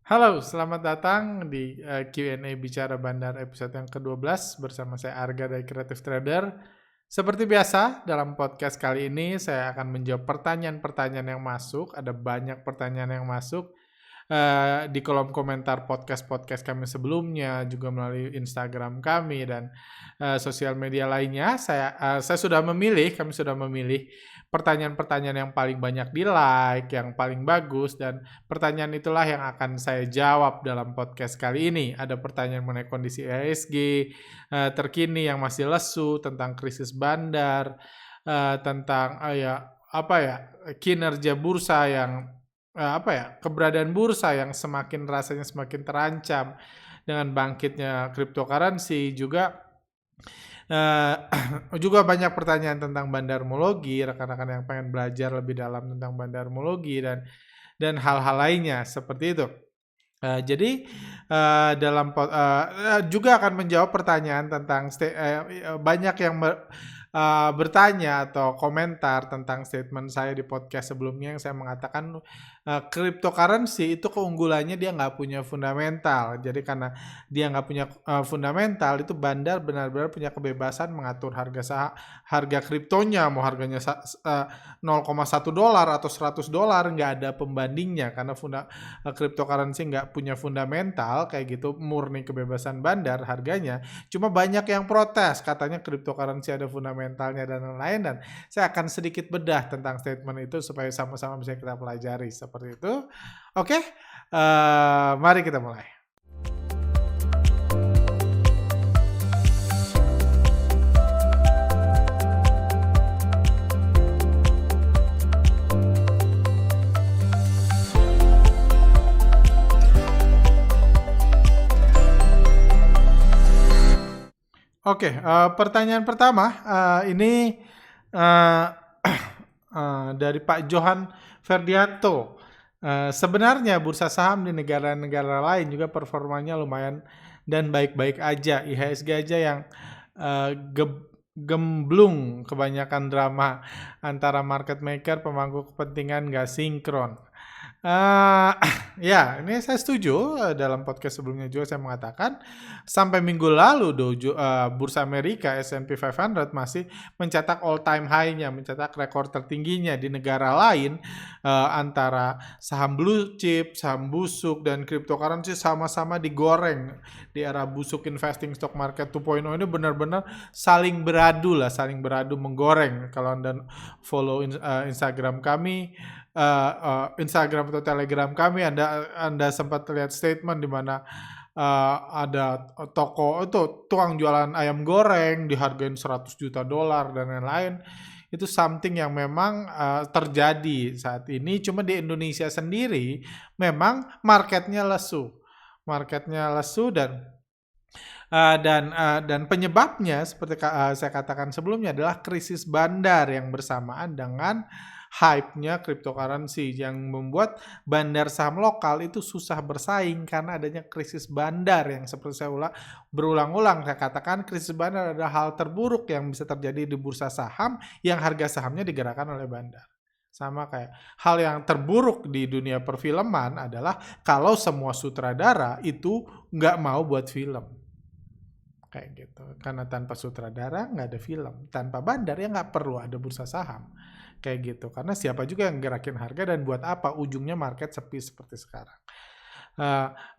Halo, selamat datang di Q&A Bicara Bandar episode yang ke-12 bersama saya Arga dari Creative Trader. Seperti biasa, dalam podcast kali ini saya akan menjawab pertanyaan-pertanyaan yang masuk. Ada banyak pertanyaan yang masuk di kolom komentar podcast-podcast kami sebelumnya, juga melalui Instagram kami dan sosial media lainnya. Kami sudah memilih pertanyaan-pertanyaan yang paling banyak di-like, yang paling bagus, dan pertanyaan itulah yang akan saya jawab dalam podcast kali ini. Ada pertanyaan mengenai kondisi IHSG terkini yang masih lesu, tentang krisis bandar, tentang kinerja bursa yang keberadaan bursa yang rasanya semakin terancam dengan bangkitnya cryptocurrency, juga juga banyak pertanyaan tentang bandarmologi, rekan-rekan yang pengen belajar lebih dalam tentang bandarmologi dan hal-hal lainnya seperti itu. Jadi juga akan menjawab pertanyaan tentang banyak yang bertanya atau komentar tentang statement saya di podcast sebelumnya yang saya mengatakan cryptocurrency itu keunggulannya dia nggak punya fundamental. Jadi karena dia nggak punya fundamental, itu bandar benar-benar punya kebebasan mengatur harga kriptonya, mau harganya $0,1 atau $100, nggak ada pembandingnya karena cryptocurrency nggak punya fundamental kayak gitu, murni kebebasan bandar harganya. Cuma banyak yang protes, katanya cryptocurrency ada fundamentalnya dan lain-lain, dan saya akan sedikit bedah tentang statement itu supaya sama-sama bisa kita pelajari seperti itu. Oke, mari kita mulai. Oke, pertanyaan pertama ini dari Pak Johan Ferdianto. Sebenarnya bursa saham di negara-negara lain juga performanya lumayan dan baik-baik aja. IHSG aja yang gemblung, kebanyakan drama antara market maker, pemangku kepentingan nggak sinkron. Ya, ini saya setuju. Dalam podcast sebelumnya juga saya mengatakan sampai minggu lalu bursa Amerika S&P 500 masih mencetak all time high-nya, mencetak rekor tertingginya. Di negara lain antara saham blue chip, saham busuk, dan cryptocurrency sama-sama digoreng. Di era busuk investing stock market 2.0 ini benar-benar saling beradu menggoreng. Kalau Anda follow Instagram kami, Instagram atau Telegram kami, Anda sempat lihat statement di mana ada toko itu tukang jualan ayam goreng dihargain $100 juta dan lain-lain. Itu something yang memang terjadi saat ini. Cuma di Indonesia sendiri memang marketnya lesu dan penyebabnya seperti saya katakan sebelumnya adalah krisis bandar yang bersamaan dengan hype-nya cryptocurrency yang membuat bandar saham lokal itu susah bersaing karena adanya krisis bandar yang seperti saya berulang-ulang saya katakan, krisis bandar adalah hal terburuk yang bisa terjadi di bursa saham yang harga sahamnya digerakkan oleh bandar. Sama kayak hal yang terburuk di dunia perfilman adalah kalau semua sutradara itu nggak mau buat film. Kayak gitu. Karena tanpa sutradara nggak ada film. Tanpa bandar ya nggak perlu ada bursa saham. Kayak gitu. Karena siapa juga yang gerakin harga dan buat apa ujungnya market sepi seperti sekarang.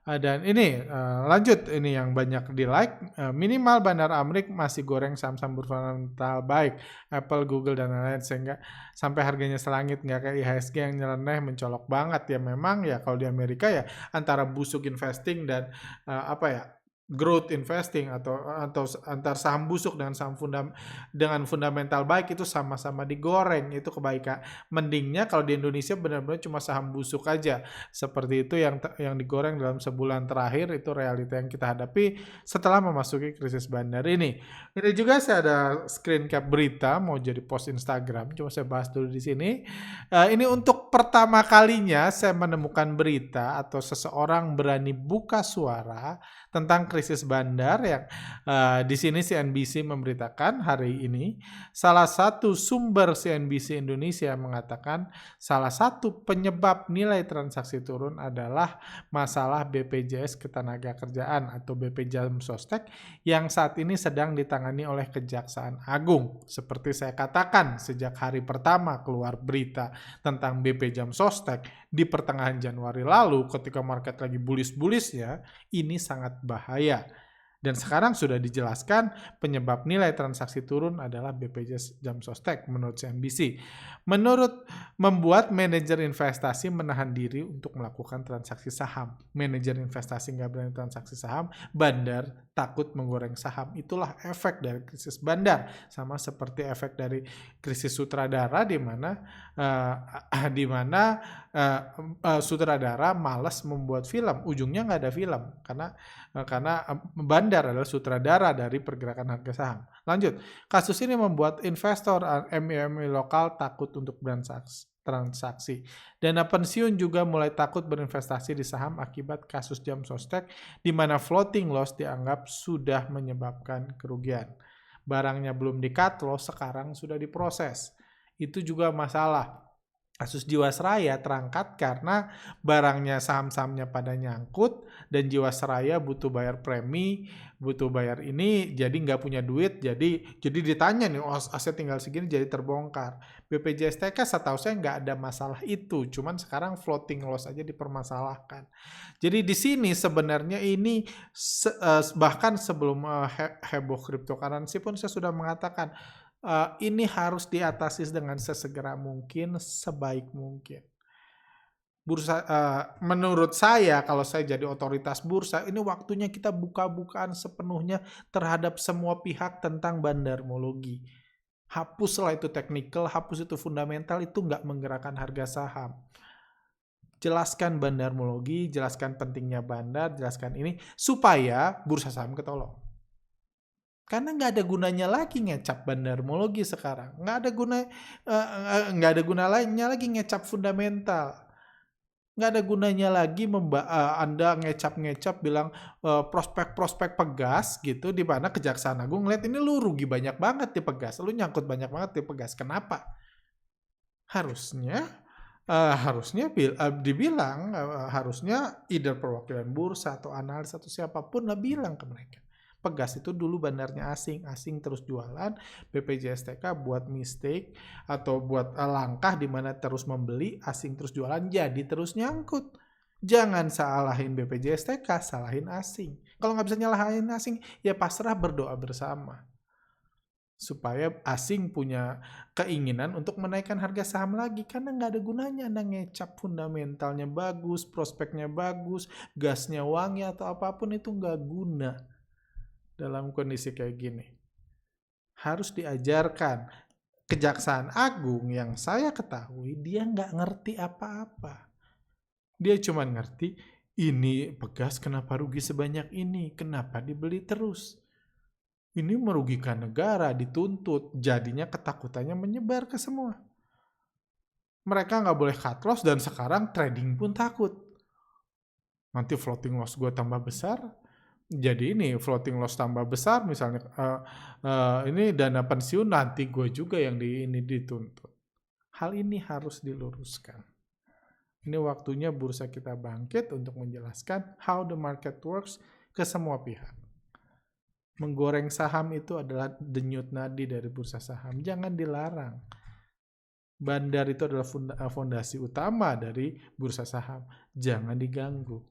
Dan ini lanjut, ini yang banyak di like. Minimal bandar Amrik masih goreng saham-saham berfundamental baik, Apple, Google, dan lain-lain, sehingga sampai harganya selangit, nggak kayak IHSG yang nyeleneh mencolok banget. Ya memang ya kalau di Amerika ya antara busuk investing dan growth investing atau antar saham busuk dengan dengan fundamental baik itu sama-sama digoreng. Itu kebaikan. Mendingnya kalau di Indonesia benar-benar cuma saham busuk aja seperti itu yang digoreng dalam sebulan terakhir. Itu realita yang kita hadapi setelah memasuki krisis bandar ini. Ini juga saya ada screen cap berita mau jadi post Instagram, cuma saya bahas dulu di sini. Ini untuk pertama kalinya saya menemukan berita atau seseorang berani buka suara tentang krisis bandar yang di sini CNBC memberitakan hari ini, salah satu sumber CNBC Indonesia mengatakan salah satu penyebab nilai transaksi turun adalah masalah BPJS Ketenagakerjaan atau BP Jam Sostek yang saat ini sedang ditangani oleh Kejaksaan Agung. Seperti saya katakan sejak hari pertama keluar berita tentang BP Jam Sostek di pertengahan Januari lalu ketika market lagi bullish-bullishnya, ini sangat bahaya. Dan sekarang sudah dijelaskan penyebab nilai transaksi turun adalah BPJS Jam Sostek menurut CNBC. Membuat manajer investasi menahan diri untuk melakukan transaksi saham. Manajer investasi nggak berani transaksi saham, bandar takut menggoreng saham. Itulah efek dari krisis bandar. Sama seperti efek dari krisis sutradara di mana sutradara malas membuat film. Ujungnya nggak ada film karena bandar adalah sutradara dari pergerakan harga saham. Lanjut, kasus ini membuat investor MIMI lokal takut untuk transaksi. Dana pensiun juga mulai takut berinvestasi di saham akibat kasus Jam Sostek di mana floating loss dianggap sudah menyebabkan kerugian. Barangnya belum di-cut loss, sekarang sudah diproses. Itu juga masalah. Kasus Jiwasraya terangkat karena barangnya saham-sahamnya pada nyangkut dan Jiwasraya butuh bayar premi, butuh bayar ini, jadi nggak punya duit, jadi ditanya nih, aset tinggal segini jadi terbongkar. BPJS-TK setahu saya nggak ada masalah itu, cuman sekarang floating loss aja dipermasalahkan. Jadi di sini sebenarnya ini bahkan sebelum heboh cryptocurrency pun saya sudah mengatakan, ini harus diatasi dengan sesegera mungkin, sebaik mungkin. Bursa, menurut saya, kalau saya jadi otoritas bursa, ini waktunya kita buka-bukaan sepenuhnya terhadap semua pihak tentang bandarmologi. Hapuslah itu technical, hapus itu fundamental, itu nggak menggerakkan harga saham. Jelaskan bandarmologi, jelaskan pentingnya bandar, jelaskan ini, supaya bursa saham ketolong. Karena nggak ada gunanya lagi ngecap bandarmologi sekarang. Nggak ada gunanya lagi ngecap fundamental. Nggak ada gunanya lagi Anda ngecap bilang prospek-prospek Pegas gitu, di mana Kejaksaan Agung ngeliat ini lu rugi banyak banget di Pegas. Lu nyangkut banyak banget di Pegas. Kenapa? Harusnya dibilang, harusnya either perwakilan bursa atau analis atau siapapun lah bilang ke mereka. Pegas itu dulu bandarnya asing terus jualan, BPJS-TK buat mistake atau buat langkah di mana terus membeli, asing terus jualan, jadi terus nyangkut. Jangan salahin BPJS-TK, salahin asing. Kalau nggak bisa nyalahin asing, ya pasrah berdoa bersama. Supaya asing punya keinginan untuk menaikkan harga saham lagi, karena nggak ada gunanya Anda ngecap fundamentalnya bagus, prospeknya bagus, gasnya wangi atau apapun, itu nggak guna. Dalam kondisi kayak gini harus diajarkan. Kejaksaan Agung yang saya ketahui dia nggak ngerti apa-apa. Dia cuma ngerti ini Pegas kenapa rugi sebanyak ini, kenapa dibeli terus. Ini merugikan negara, dituntut, jadinya ketakutannya menyebar ke semua. Mereka nggak boleh cut loss dan sekarang trading pun takut. Nanti floating loss gue tambah besar. Jadi ini floating loss tambah besar, misalnya ini dana pensiun nanti gue juga yang ini dituntut. Hal ini harus diluruskan. Ini waktunya bursa kita bangkit untuk menjelaskan how the market works ke semua pihak. Menggoreng saham itu adalah denyut nadi dari bursa saham. Jangan dilarang. Bandar itu adalah fondasi utama dari bursa saham. Jangan diganggu.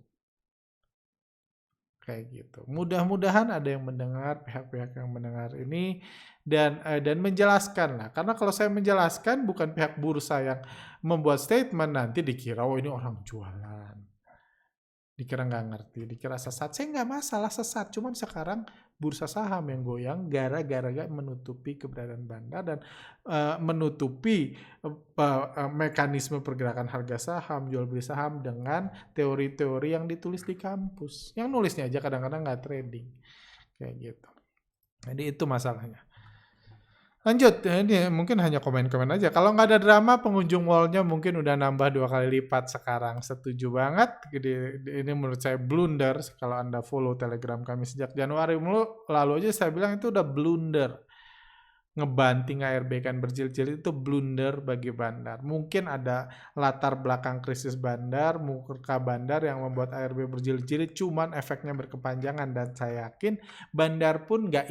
Kayak gitu. Mudah-mudahan ada yang mendengar, pihak-pihak yang mendengar ini dan menjelaskan lah. Karena kalau saya menjelaskan, bukan pihak bursa yang membuat statement, nanti dikira oh ini orang jualan, dikira nggak ngerti, dikira sesat. Saya nggak masalah sesat, cuman sekarang bursa saham yang goyang gara-gara menutupi keberadaan bandar dan menutupi mekanisme pergerakan harga saham, jual beli saham dengan teori-teori yang ditulis di kampus. Yang nulisnya aja kadang-kadang nggak trading. Kayak gitu. Jadi itu masalahnya. Lanjut, ini mungkin hanya komen-komen aja. Kalau nggak ada drama, pengunjung mallnya mungkin udah nambah 2 kali lipat sekarang. Setuju banget. Ini menurut saya blunder. Kalau Anda follow Telegram kami sejak Januari lalu aja saya bilang itu udah blunder. Ngebanting ARB kan berjilid-jilid itu blunder bagi bandar. Mungkin ada latar belakang krisis bandar, murka bandar yang membuat ARB berjilid-jilid, cuman efeknya berkepanjangan dan saya yakin bandar pun nggak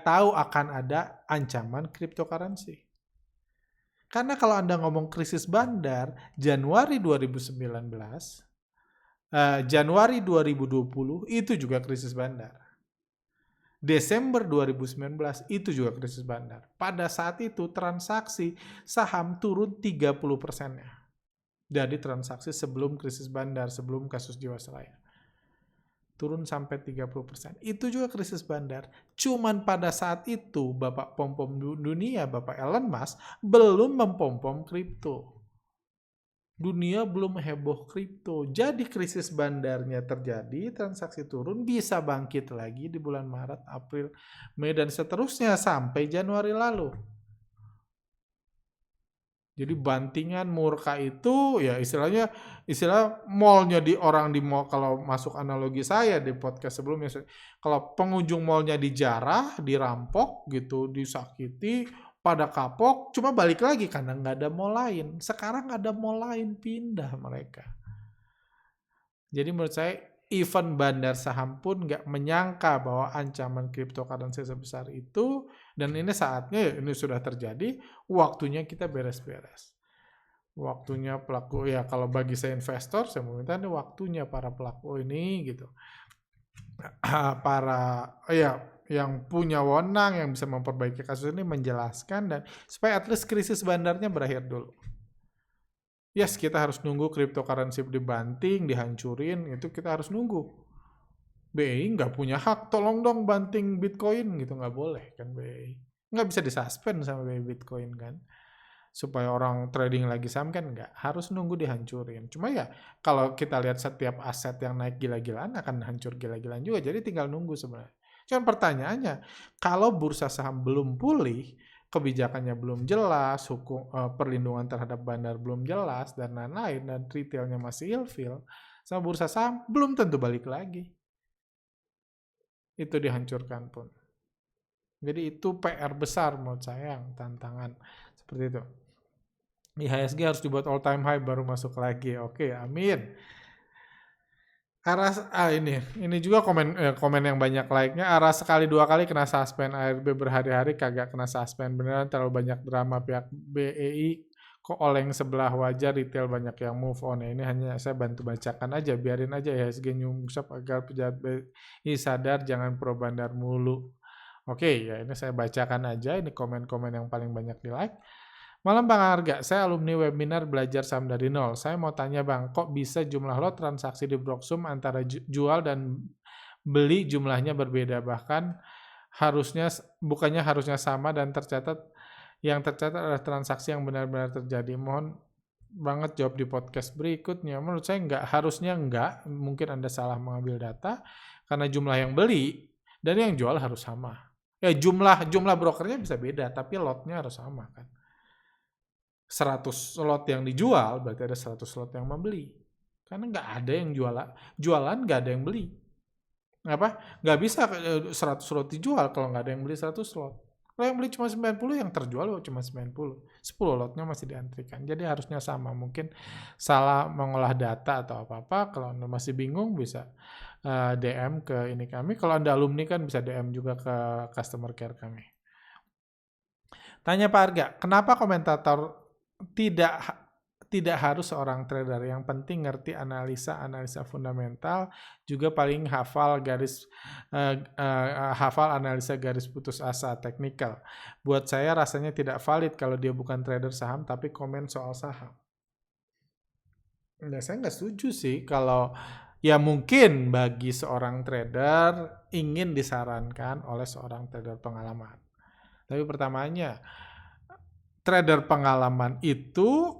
tahu akan ada ancaman cryptocurrency. Karena kalau Anda ngomong krisis bandar, Januari 2019, Januari 2020 itu juga krisis bandar. Desember 2019 itu juga krisis bandar. Pada saat itu transaksi saham turun 30%-nya. Jadi transaksi sebelum krisis bandar, sebelum kasus Jiwasraya. Turun sampai 30%. Itu juga krisis bandar. Cuman pada saat itu Bapak Pom-Pom dunia, Bapak Elon Musk, belum mempom-pom kripto. Dunia belum heboh kripto. Jadi krisis bandarnya terjadi, transaksi turun, bisa bangkit lagi di bulan Maret, April, Mei, dan seterusnya sampai Januari lalu. Jadi bantingan murka itu ya istilah mallnya orang di mall, kalau masuk analogi saya di podcast sebelumnya, kalau pengunjung mallnya dijarah, dirampok gitu, disakiti, pada kapok, cuma balik lagi karena nggak ada mall lain. Sekarang ada mall lain, pindah mereka. Jadi menurut saya event bandar saham pun nggak menyangka bahwa ancaman cryptocurrency sebesar itu, dan ini saatnya, ini sudah terjadi, waktunya kita beres-beres. Waktunya pelaku, ya kalau bagi saya investor, saya meminta ini waktunya para pelaku ini gitu. Yang punya wewenang, yang bisa memperbaiki kasus ini, menjelaskan, dan supaya at least krisis bandarnya berakhir dulu. Yes, kita harus nunggu cryptocurrency dibanting, dihancurin, itu kita harus nunggu. BI nggak punya hak, tolong dong banting Bitcoin gitu, nggak boleh kan BI. Nggak bisa disuspend sama BI Bitcoin kan. Supaya orang trading lagi saham kan nggak, harus nunggu dihancurin. Cuma ya kalau kita lihat setiap aset yang naik gila-gilaan akan hancur gila-gilaan juga, jadi tinggal nunggu sebenarnya. Cuman pertanyaannya, kalau bursa saham belum pulih, kebijakannya belum jelas, hukum perlindungan terhadap bandar belum jelas, dan lain-lain, dan retailnya masih ilfil, sama bursa saham belum tentu balik lagi. Itu dihancurkan pun. Jadi itu PR besar menurut saya, yang tantangan seperti itu. IHSG harus dibuat all time high baru masuk lagi. Oke, amin. Ini juga komen yang banyak like-nya. Aras sekali 2 kali kena suspend, ARB berhari-hari kagak kena suspend. Beneran terlalu banyak drama pihak BEI. Kok oleng sebelah wajah, retail banyak yang move on. Ini hanya saya bantu bacakan aja, biarin aja IHSG nyungsep agar pejabat BEI sadar jangan pro bandar mulu. Oke, ya ini saya bacakan aja. Ini komen-komen yang paling banyak di like. Malam Bang Arga, saya alumni webinar belajar saham dari nol. Saya mau tanya Bang, kok bisa jumlah lot transaksi di Broksum antara jual dan beli jumlahnya berbeda? Bahkan bukannya harusnya sama, dan yang tercatat adalah transaksi yang benar-benar terjadi. Mohon banget jawab di podcast berikutnya. Menurut saya harusnya enggak. Mungkin Anda salah mengambil data, karena jumlah yang beli dan yang jual harus sama. Ya jumlah brokernya bisa beda, tapi lotnya harus sama kan. 100 slot yang dijual, berarti ada 100 slot yang membeli. Karena nggak ada yang jualan nggak ada yang beli. Nggak bisa 100 slot dijual kalau nggak ada yang beli 100 slot. Kalau yang beli cuma 90, yang terjual cuma 90. 10 lotnya masih diantrikan. Jadi harusnya sama. Mungkin salah mengolah data atau apa-apa. Kalau Anda masih bingung bisa DM ke ini kami. Kalau Anda alumni kan bisa DM juga ke customer care kami. Tanya Pak Arga, kenapa komentator tidak harus seorang trader, yang penting ngerti analisa fundamental, juga paling hafal analisa garis putus asa teknikal. Buat saya rasanya tidak valid kalau dia bukan trader saham tapi komen soal saham. Nah, saya nggak setuju sih kalau ya mungkin bagi seorang trader ingin disarankan oleh seorang trader pengalaman. Tapi pertamanya, trader pengalaman itu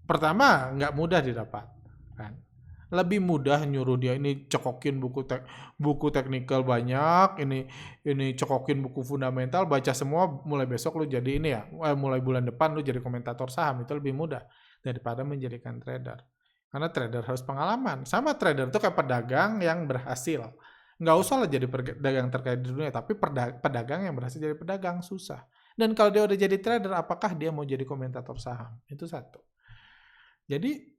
pertama nggak mudah didapat kan. Lebih mudah nyuruh dia ini cekokin buku teknikal banyak, ini cekokin buku fundamental, baca semua, mulai besok lu jadi ini ya, mulai bulan depan lu jadi komentator saham, itu lebih mudah daripada menjadikan trader. Karena trader harus pengalaman. Sama trader itu kayak pedagang yang berhasil. Nggak usah lah jadi pedagang terkaya di dunia, tapi pedagang yang berhasil jadi pedagang susah. Dan kalau dia udah jadi trader, apakah dia mau jadi komentator saham? Itu satu. Jadi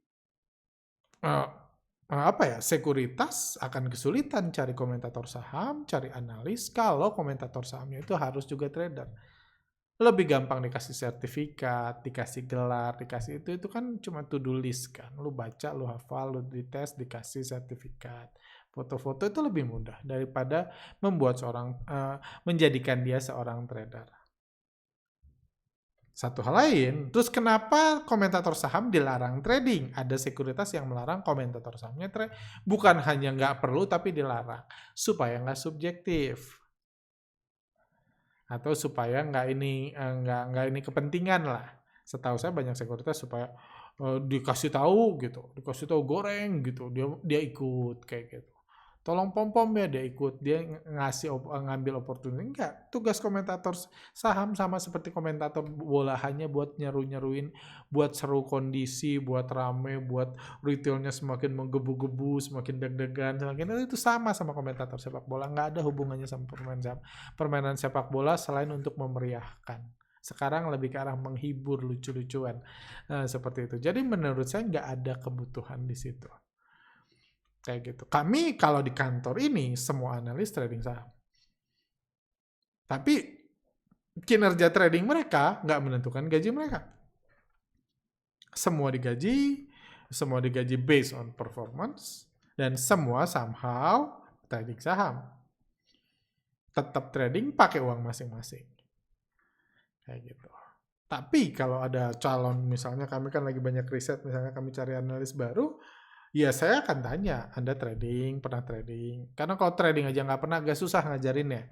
sekuritas akan kesulitan cari komentator saham, cari analis kalau komentator sahamnya itu harus juga trader. Lebih gampang dikasih sertifikat, dikasih gelar, dikasih itu kan cuma to-do list kan. Lu baca, lu hafal, lu dites, dikasih sertifikat. Foto-foto itu lebih mudah daripada menjadikan dia seorang trader. Satu hal lain, terus kenapa komentator saham dilarang trading? Ada sekuritas yang melarang komentator sahamnya bukan hanya nggak perlu tapi dilarang supaya nggak subjektif atau supaya nggak ini kepentingan lah. Setahu saya banyak sekuritas supaya dikasih tahu goreng gitu, dia ikut kayak gitu. Tolong pom-pom ya dia ikut, dia ngambil opportunity. Enggak, tugas komentator saham sama seperti komentator bola, hanya buat nyeruin, buat seru kondisi, buat rame, buat retailnya semakin menggebu-gebu, semakin deg-degan, itu sama komentator sepak bola. Nggak ada hubungannya sama permainan sepak bola selain untuk memeriahkan. Sekarang lebih ke arah menghibur, lucu-lucuan, seperti itu. Jadi menurut saya nggak ada kebutuhan di situ. Kayak gitu. Kami kalau di kantor ini semua analis trading saham. Tapi kinerja trading mereka nggak menentukan gaji mereka. Semua digaji based on performance, dan semua somehow trading saham. Tetap trading pakai uang masing-masing. Kayak gitu. Tapi kalau ada calon, misalnya kami kan lagi banyak riset, misalnya kami cari analis baru, ya saya akan tanya, Anda pernah trading? Karena kalau trading aja nggak pernah, agak susah ngajarinnya.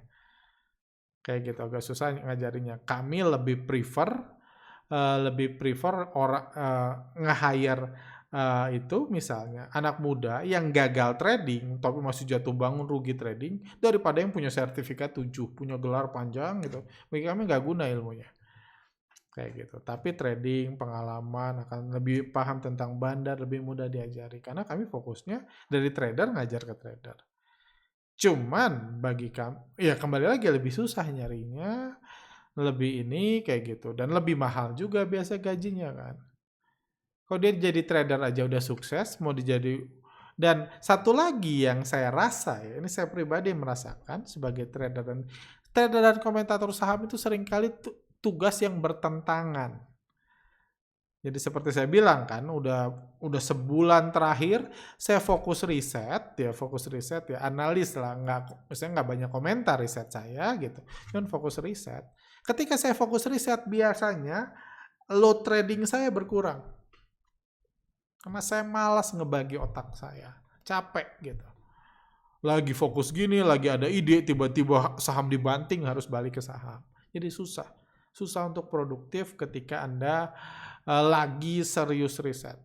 Kayak gitu, agak susah ngajarinnya. Kami lebih prefer orang nge-hire itu misalnya anak muda yang gagal trading tapi masih jatuh bangun rugi trading, daripada yang punya sertifikat 7, punya gelar panjang gitu. Bagi kami nggak guna ilmunya. Kayak gitu. Tapi trading, pengalaman, akan lebih paham tentang bandar, lebih mudah diajari. Karena kami fokusnya dari trader ngajar ke trader. Cuman bagi kami, ya kembali lagi lebih susah nyarinya, lebih ini kayak gitu. Dan lebih mahal juga biasa gajinya kan. Kalau dia jadi trader aja udah sukses, mau dijadi. Dan satu lagi yang saya rasa, ya, ini saya pribadi merasakan sebagai trader dan komentator saham itu seringkali tugas yang bertentangan. Jadi seperti saya bilang kan, udah sebulan terakhir saya fokus riset ya, analis lah, misalnya nggak banyak komentar riset saya gitu, cuman fokus riset. Ketika saya fokus riset, biasanya load trading saya berkurang, karena saya malas ngebagi otak saya, capek gitu. Lagi fokus gini, lagi ada ide, tiba-tiba saham dibanting, harus balik ke saham. Jadi susah untuk produktif ketika Anda lagi serius riset.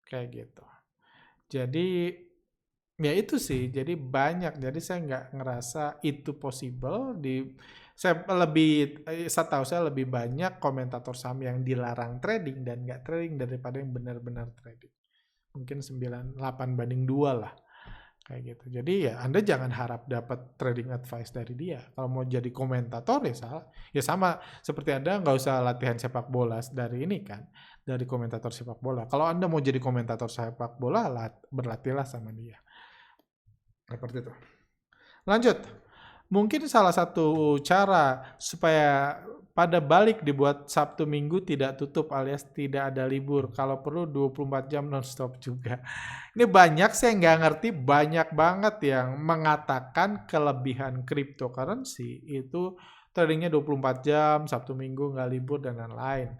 Kayak gitu. Jadi ya itu sih, jadi banyak. Jadi saya nggak ngerasa itu possible. Saya tahu saya lebih banyak komentator saham yang dilarang trading dan nggak trading daripada yang benar-benar trading. Mungkin 8/2 lah. Kayak gitu. Jadi ya Anda jangan harap dapat trading advice dari dia. Kalau mau jadi komentator ya salah. Ya sama seperti Anda nggak usah latihan sepak bola dari ini kan, dari komentator sepak bola. Kalau Anda mau jadi komentator sepak bola, berlatihlah sama dia. Seperti itu. Lanjut. Mungkin salah satu cara supaya pada balik dibuat Sabtu Minggu tidak tutup alias tidak ada libur. Kalau perlu 24 jam non-stop juga. Ini banyak, saya nggak ngerti, banyak banget yang mengatakan kelebihan cryptocurrency itu tradingnya 24 jam, Sabtu Minggu nggak libur, dan lain-lain.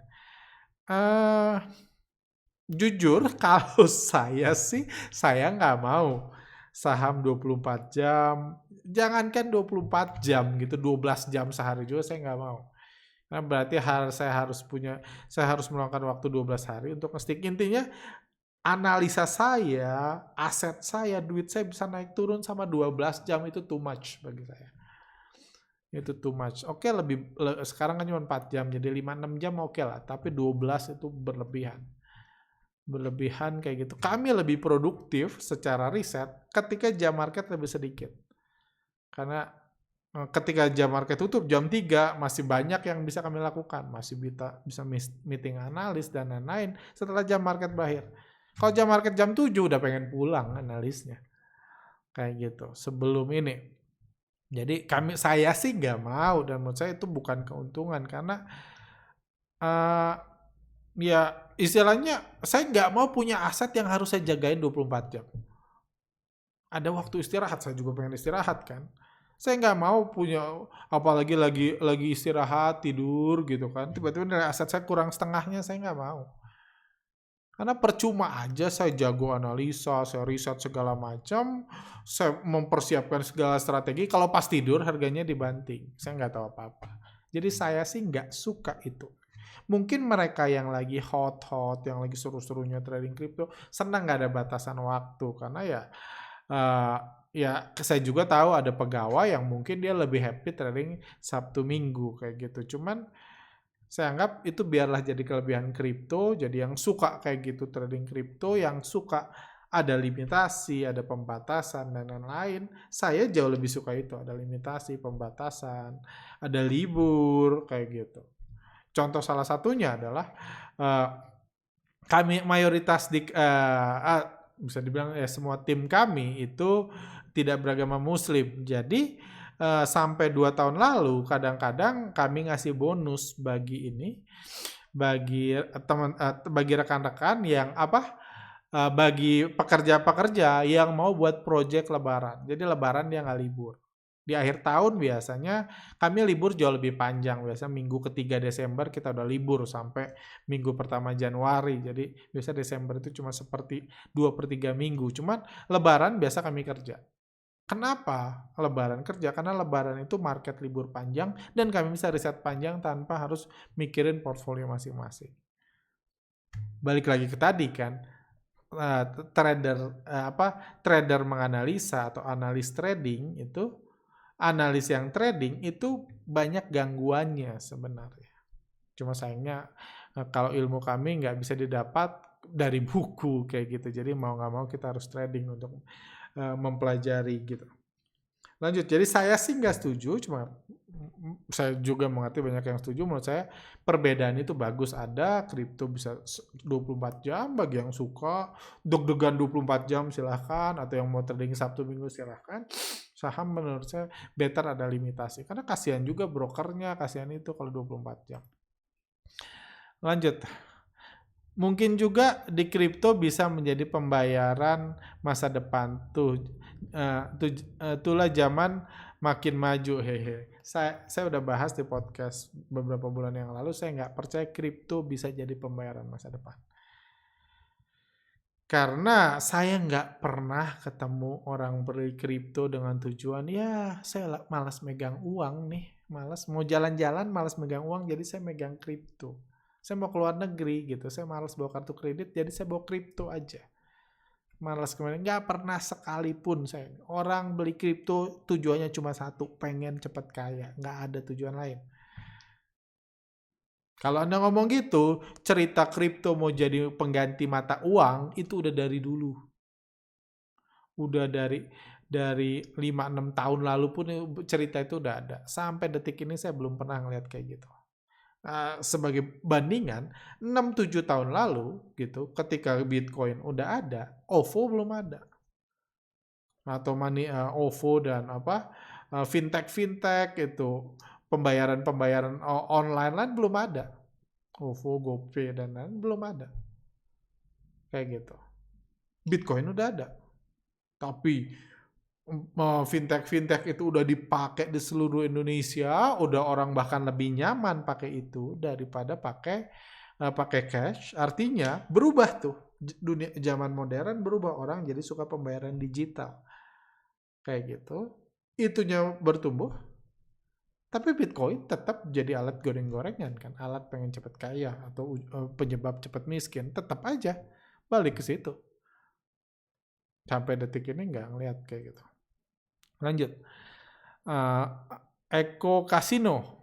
Jujur, kalau saya sih, saya nggak mau saham 24 jam. Jangankan 24 jam gitu, 12 jam sehari juga saya nggak mau. Nah, berarti saya harus meluangkan waktu 12 hari untuk nge-stick. Intinya analisa saya, aset saya, duit saya bisa naik turun sama 12 jam itu too much bagi saya. Itu too much. Oke, sekarang kan cuma 4 jam, jadi 5-6 jam oke lah. Tapi 12 itu berlebihan. Berlebihan kayak gitu. Kami lebih produktif secara riset ketika jam market lebih sedikit. Karena ketika jam market tutup jam 3 masih banyak yang bisa kami lakukan. Masih bisa meeting analis dan lain-lain setelah jam market berakhir. Kalau jam market jam 7 udah pengen pulang analisnya. Kayak gitu. Sebelum ini. Jadi saya sih nggak mau, dan menurut saya itu bukan keuntungan karena ya istilahnya saya nggak mau punya aset yang harus saya jagain 24 jam. Ada waktu istirahat, saya juga pengen istirahat kan. Saya nggak mau punya, apalagi lagi istirahat tidur gitu kan. Tiba-tiba nilai aset saya kurang setengahnya, saya nggak mau. Karena percuma aja saya jago analisa, saya riset segala macam, saya mempersiapkan segala strategi, kalau pas tidur harganya dibanting. Saya nggak tahu apa-apa. Jadi saya sih nggak suka itu. Mungkin mereka yang lagi hot-hot, yang lagi seru-serunya trading kripto, senang nggak ada batasan waktu. Karena ya saya juga tahu ada pegawai yang mungkin dia lebih happy trading Sabtu Minggu kayak gitu. Cuman saya anggap itu biarlah jadi kelebihan kripto, jadi yang suka kayak gitu trading kripto, yang suka ada limitasi, ada pembatasan, dan lain-lain. Saya jauh lebih suka itu, ada limitasi, pembatasan, ada libur, kayak gitu. Contoh salah satunya adalah kami mayoritas bisa dibilang semua tim kami itu tidak beragama Muslim. Jadi sampai 2 tahun lalu kadang-kadang kami ngasih bonus bagi bagi rekan-rekan yang bagi pekerja-pekerja yang mau buat project lebaran. Jadi lebaran dia nggak libur. Di akhir tahun biasanya kami libur jauh lebih panjang. Biasanya minggu ketiga Desember kita udah libur sampai minggu pertama Januari. Jadi biasa Desember itu cuma seperti 2/3 minggu. Cuman lebaran biasa kami kerja. Kenapa lebaran kerja? Karena lebaran itu market libur panjang dan kami bisa riset panjang tanpa harus mikirin portfolio masing-masing. Balik lagi ke tadi kan, trader menganalisa atau analis trading itu, analis yang trading itu banyak gangguannya sebenarnya. Cuma sayangnya kalau ilmu kami nggak bisa didapat dari buku kayak gitu. Jadi mau nggak mau kita harus trading untuk mempelajari gitu. Lanjut, jadi saya sih nggak setuju, cuma saya juga mengerti banyak yang setuju. Menurut saya perbedaan itu bagus, ada kripto bisa 24 jam bagi yang suka, deg-degan 24 jam silahkan, atau yang mau trading Sabtu Minggu silahkan. Saham menurut saya better ada limitasi, karena kasihan juga brokernya, kasihan itu kalau 24 jam. Lanjut. Mungkin juga di kripto bisa menjadi pembayaran masa depan. Itulah zaman makin maju. Hehe. Saya udah bahas di podcast beberapa bulan yang lalu, saya nggak percaya kripto bisa jadi pembayaran masa depan. Karena saya nggak pernah ketemu orang beli kripto dengan tujuan, ya saya malas megang uang nih. Mau jalan-jalan, malas megang uang, jadi saya megang kripto. Saya mau keluar negeri gitu, saya malas bawa kartu kredit, jadi saya bawa kripto aja. Malas kemarin, nggak pernah sekalipun saya. Orang beli kripto tujuannya cuma satu, pengen cepat kaya, nggak ada tujuan lain. Kalau Anda ngomong gitu, cerita kripto mau jadi pengganti mata uang, itu udah dari dulu. Udah dari 5-6 tahun lalu pun cerita itu udah ada. Sampai detik ini saya belum pernah ngeliat kayak gitu. Sebagai bandingan 6-7 tahun lalu gitu, ketika Bitcoin udah ada, OVO belum ada, atau OVO dan fintech itu pembayaran online lain belum ada, OVO, GoPay dan lain belum ada kayak gitu. Bitcoin udah ada, tapi fintech itu udah dipakai di seluruh Indonesia, udah orang bahkan lebih nyaman pakai itu daripada pakai cash. Artinya berubah tuh, dunia zaman modern berubah, orang jadi suka pembayaran digital kayak gitu. Itunya bertumbuh, tapi Bitcoin tetap jadi alat goreng-gorengan kan, alat pengen cepat kaya atau penyebab cepat miskin, tetap aja balik ke situ. Sampai detik ini nggak ngeliat kayak gitu. Lanjut. Eko Kasino.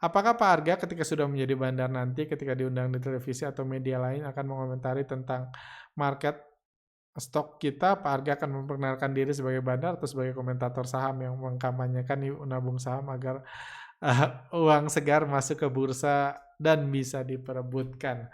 Apakah Pak Arga ketika sudah menjadi bandar nanti ketika diundang di televisi atau media lain akan mengomentari tentang market stok kita? Pak Arga akan memperkenalkan diri sebagai bandar atau sebagai komentator saham yang mengkampanyekan yuk nabung saham agar uang segar masuk ke bursa dan bisa diperebutkan.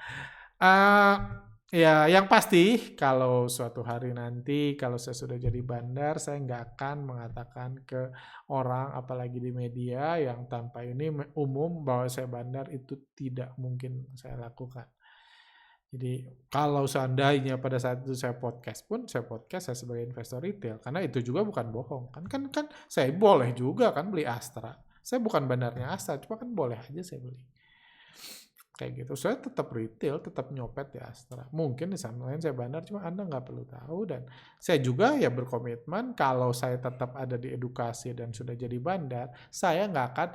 Ya, yang pasti kalau suatu hari nanti kalau saya sudah jadi bandar, saya nggak akan mengatakan ke orang, apalagi di media yang tanpa ini umum bahwa saya bandar, itu tidak mungkin saya lakukan. Jadi kalau seandainya pada saat itu saya podcast pun, saya sebagai investor retail, karena itu juga bukan bohong. Kan saya boleh juga kan beli Astra. Saya bukan bandarnya Astra, cuma kan boleh aja saya beli. Kayak gitu. Saya tetap retail, tetap nyopet di Astra. Mungkin di sana lain saya bandar, cuma Anda nggak perlu tahu. Dan saya juga ya berkomitmen kalau saya tetap ada di edukasi dan sudah jadi bandar, saya nggak akan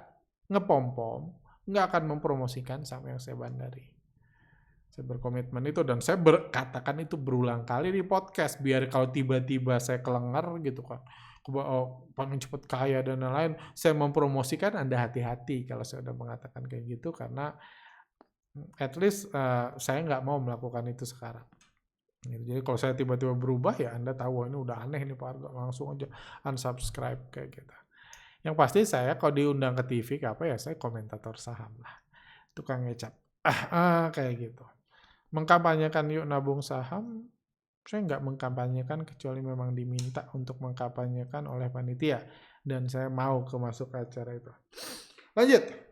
ngepom-pom, nggak akan mempromosikan saham yang saya bandari. Saya berkomitmen itu dan saya katakan itu berulang kali di podcast, biar kalau tiba-tiba saya kelengar gitu kan, pengen cepet kaya dan lain-lain, saya mempromosikan, Anda hati-hati kalau saya udah mengatakan kayak gitu, karena at least saya nggak mau melakukan itu sekarang. Jadi kalau saya tiba-tiba berubah ya Anda tahu ini udah aneh ini Pak Arga, langsung aja unsubscribe kayak gitu. Yang pasti saya kalau diundang ke TV apa ya saya komentator saham lah, tukang ngecap kayak gitu. Mengkampanyekan yuk nabung saham, saya nggak mengkampanyekan kecuali memang diminta untuk mengkampanyekan oleh panitia dan saya mau masuk ke acara itu. Lanjut.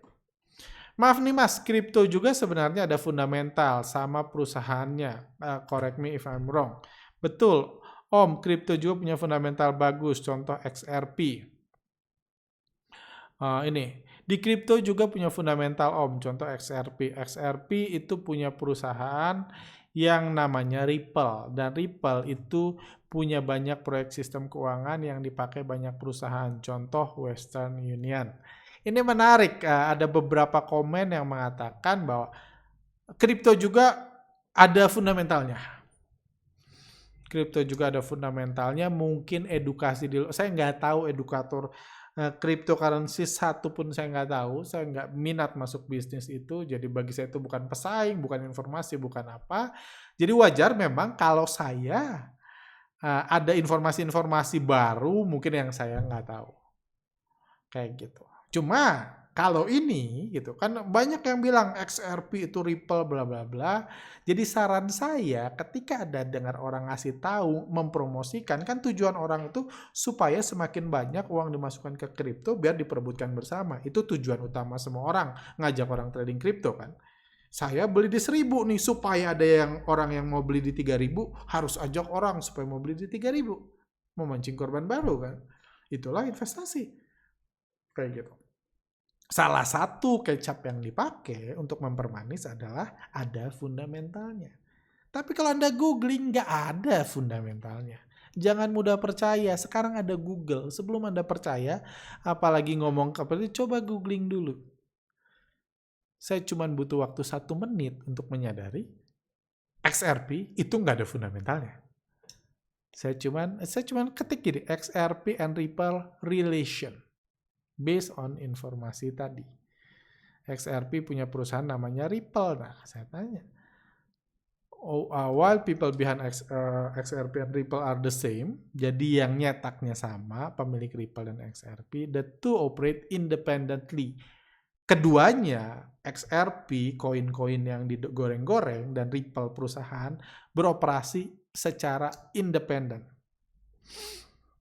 Maaf nih mas, kripto juga sebenarnya ada fundamental sama perusahaannya. Correct me if I'm wrong. Betul, Om, kripto juga punya fundamental bagus, contoh XRP. Ini, di kripto juga punya fundamental Om, contoh XRP. XRP itu punya perusahaan yang namanya Ripple. Dan Ripple itu punya banyak proyek sistem keuangan yang dipakai banyak perusahaan, contoh Western Union. Ini menarik, ada beberapa komen yang mengatakan bahwa kripto juga ada fundamentalnya. Kripto juga ada fundamentalnya, mungkin edukasi dulu. Saya nggak tahu edukator cryptocurrency satu pun saya nggak tahu. Saya nggak minat masuk bisnis itu. Jadi bagi saya itu bukan pesaing, bukan informasi, bukan apa. Jadi wajar memang kalau saya ada informasi-informasi baru mungkin yang saya nggak tahu. Kayak gitu. Cuma kalau ini gitu kan banyak yang bilang XRP itu Ripple bla bla bla. Jadi saran saya ketika ada dengar orang ngasih tahu mempromosikan, kan tujuan orang itu supaya semakin banyak uang dimasukkan ke kripto biar diperebutkan bersama. Itu tujuan utama semua orang ngajak orang trading kripto kan. Saya beli di 1.000 nih supaya ada orang yang mau beli di 3.000 harus ajak orang supaya mau beli di 3.000. Memancing korban baru kan. Itulah investasi. Kayak gitu. Salah satu kecap yang dipakai untuk mempermanis adalah ada fundamentalnya. Tapi kalau Anda googling, nggak ada fundamentalnya. Jangan mudah percaya. Sekarang ada Google. Sebelum Anda percaya, apalagi ngomong coba googling dulu. Saya cuma butuh waktu 1 menit untuk menyadari XRP itu nggak ada fundamentalnya. Saya cuman ketik gini, XRP and Ripple relation. Based on informasi tadi. XRP punya perusahaan namanya Ripple. Nah, saya tanya. While people behind XRP and Ripple are the same, jadi yang nyetaknya sama, pemilik Ripple dan XRP, the two operate independently. Keduanya, XRP, koin-koin yang digoreng-goreng, dan Ripple perusahaan, beroperasi secara independen.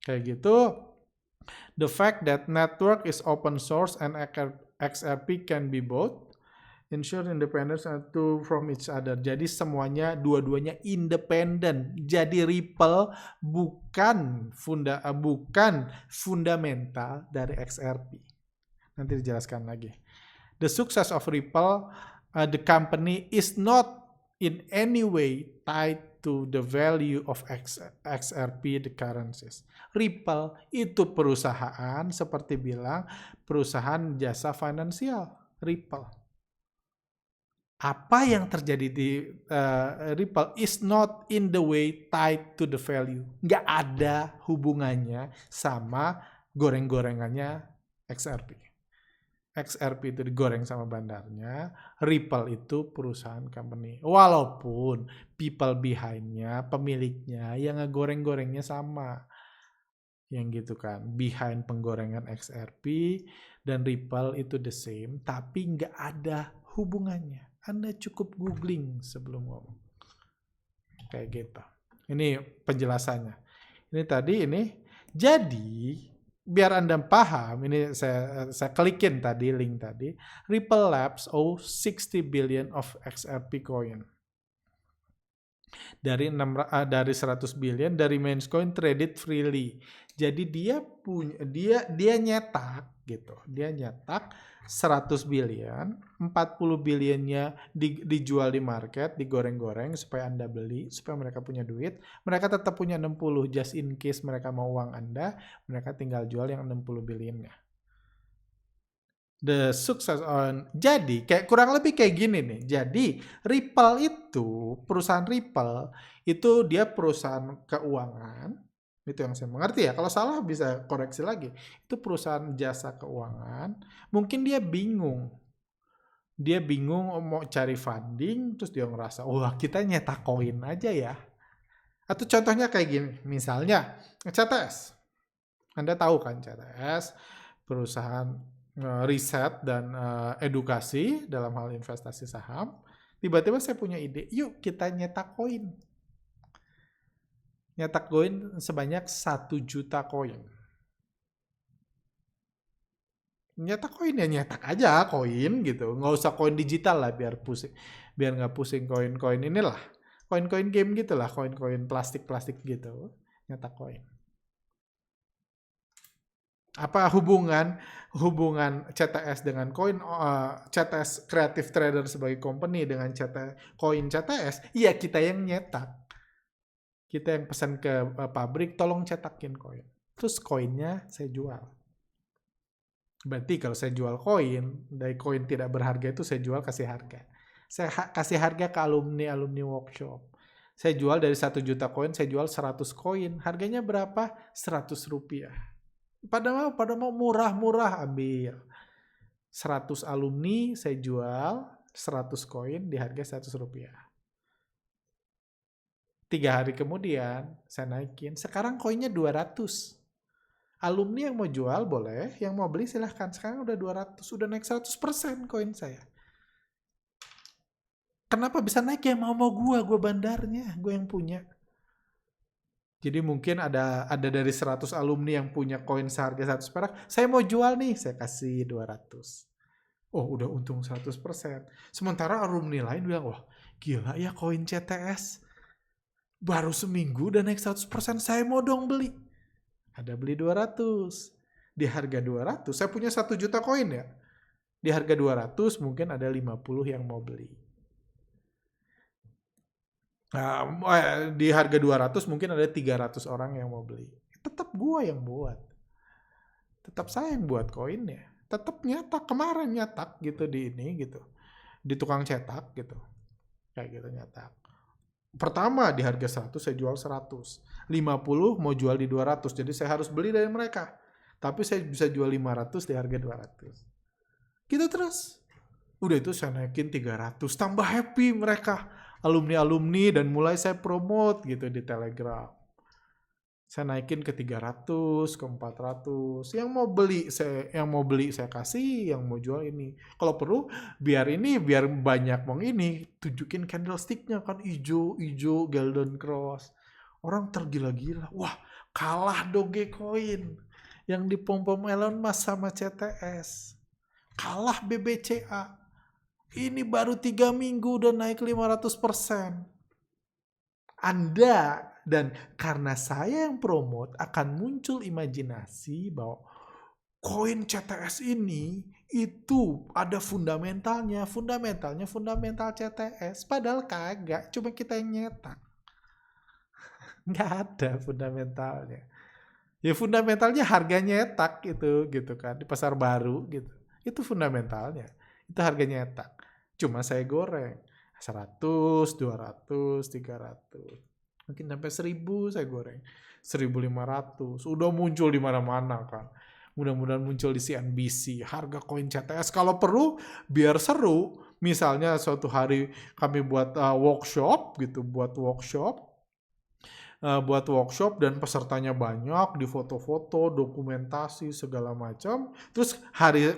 Kayak gitu. The fact that network is open source and XRP can be both ensure independence from each other. Jadi semuanya dua-duanya independen. Jadi Ripple bukan fundamental dari XRP. Nanti dijelaskan lagi. The success of Ripple, the company is not in any way tied to the value of XRP, the currencies. Ripple itu perusahaan seperti bilang perusahaan jasa finansial, Ripple. Apa yang terjadi di Ripple is not in the way tied to the value. Nggak ada hubungannya sama goreng-gorengannya XRP. XRP itu digoreng sama bandarnya, Ripple itu perusahaan company. Walaupun people behind-nya, pemiliknya yang ngegoreng-gorengnya sama. Yang gitu kan, behind penggorengan XRP dan Ripple itu the same, tapi nggak ada hubungannya. Anda cukup googling sebelum ngomong. Kayak gitu. Ini penjelasannya. Ini tadi ini. Jadi, biar Anda paham, ini saya klikin tadi, link tadi. Ripple Labs owe 60 billion of XRP coin. Dari 100 billion dari main coin traded freely. Jadi dia nyetak gitu. Dia nyetak 100 billion, 40 billionnya dijual di market, digoreng-goreng supaya Anda beli, supaya mereka punya duit. Mereka tetap punya 60 just in case mereka mau uang Anda, mereka tinggal jual yang 60 billionnya. The success on. Jadi kayak kurang lebih kayak gini nih. Jadi Ripple itu, perusahaan Ripple itu dia perusahaan keuangan. Itu yang saya mengerti ya. Kalau salah bisa koreksi lagi. Itu perusahaan jasa keuangan. Mungkin dia bingung. Dia bingung mau cari funding, terus dia ngerasa, wah kita nyetak koin aja ya. Atau contohnya kayak gini. Misalnya CTS. Anda tahu kan CTS, perusahaan riset dan edukasi dalam hal investasi saham. Tiba-tiba saya punya ide, yuk kita nyetak koin. Nyetak koin sebanyak 1 juta koin. Nyetak koin ya nyetak aja koin gitu. Nggak usah koin digital lah biar pusing. Biar nggak pusing koin-koin inilah. Koin-koin game gitu lah, koin-koin plastik-plastik gitu. Nyetak koin. Apa hubungan CTS dengan koin, CTS Creative Trader sebagai company dengan koin CTS? Iya, kita yang nyetak. Kita yang pesan ke pabrik, tolong cetakin koin. Terus koinnya saya jual. Berarti kalau saya jual koin, dari koin tidak berharga itu saya jual kasih harga. Saya kasih harga ke alumni workshop. Saya jual dari 1 juta koin, saya jual 100 koin. Harganya berapa? 100 rupiah. Pada mau murah-murah ambil. 100 alumni saya jual 100 koin di harga 100 rupiah. 3 hari kemudian saya naikin. Sekarang koinnya 200. Alumni yang mau jual boleh, yang mau beli silahkan. Sekarang udah 200, udah naik 100% koin saya. Kenapa bisa naik ya? Mau gue bandarnya, gue yang punya. Jadi mungkin ada dari 100 alumni yang punya koin seharga 100 perak, saya mau jual nih, saya kasih 200. Oh, udah untung 100%. Sementara alumni lain bilang, wah gila ya koin CTS. Baru seminggu udah naik 100%, saya mau dong beli. Ada beli 200. Di harga 200, saya punya 1 juta koin ya. Di harga 200 mungkin ada 50 yang mau beli. Di harga 200 mungkin ada 300 orang yang mau beli. Tetap gua yang buat. Tetap saya yang buat koinnya. Tetap nyetak, kemarin nyetak gitu di ini gitu. Di tukang cetak gitu. Kayak gitu nyetak. Pertama di harga 100 saya jual 100. 50 mau jual di 200. Jadi saya harus beli dari mereka. Tapi saya bisa jual 500 di harga 200. Gitu terus. Udah itu saya naikin 300. Tambah happy mereka. Alumni-alumni dan mulai saya promote gitu di Telegram. Saya naikin ke 300, ke 400. Yang mau beli saya kasih, yang mau jual ini. Kalau perlu biar banyak tunjukin candlestick-nya kan hijau golden cross. Orang tergila-gila. Wah, kalah Dogecoin yang dipom-pom Elon Musk sama CTS. Kalah BBCA. Ini baru 3 minggu udah naik 500%. Anda dan karena saya yang promote akan muncul imajinasi bahwa koin CTS ini itu ada fundamental CTS. Padahal kagak, cuma kita yang nyetak. Nggak ada fundamentalnya. Ya fundamentalnya harganya nyetak gitu kan di pasar baru gitu. Itu fundamentalnya. Itu harganya nyetak. Cuma saya goreng 100, 200, 300. Mungkin sampai 1000 saya goreng. 1500. Udah muncul di mana-mana kan. Mudah-mudahan muncul di CNBC. Harga koin CTS kalau perlu biar seru. Misalnya suatu hari kami buat workshop gitu, buat workshop dan pesertanya banyak, di foto-foto, dokumentasi segala macam. Terus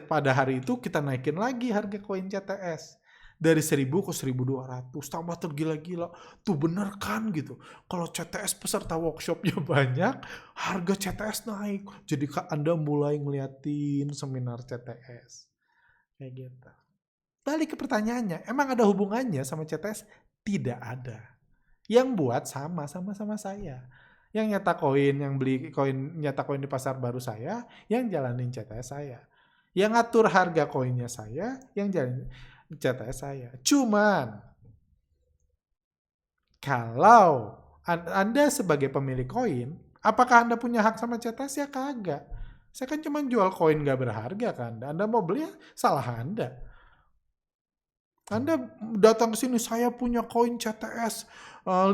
pada hari itu kita naikin lagi harga koin CTS dari 1000 ke 1200, tambah tergila-gila. Tuh bener kan gitu. Kalau CTS peserta workshopnya banyak, harga CTS naik. Jadi Anda mulai ngeliatin seminar CTS. Kayak gitu. Balik ke pertanyaannya, emang ada hubungannya sama CTS? Tidak ada. Yang buat sama-sama saya. Yang nyata koin, yang beli koin nyata koin di pasar baru saya, yang jalanin CTS saya. Yang ngatur harga koinnya saya, yang jalanin CTS saya. Cuman kalau Anda sebagai pemilik koin, apakah Anda punya hak sama CTS? Ya kagak. Saya kan cuma jual koin gak berharga kan. Anda mau beli ya salah Anda. Anda datang ke sini, saya punya koin CTS 50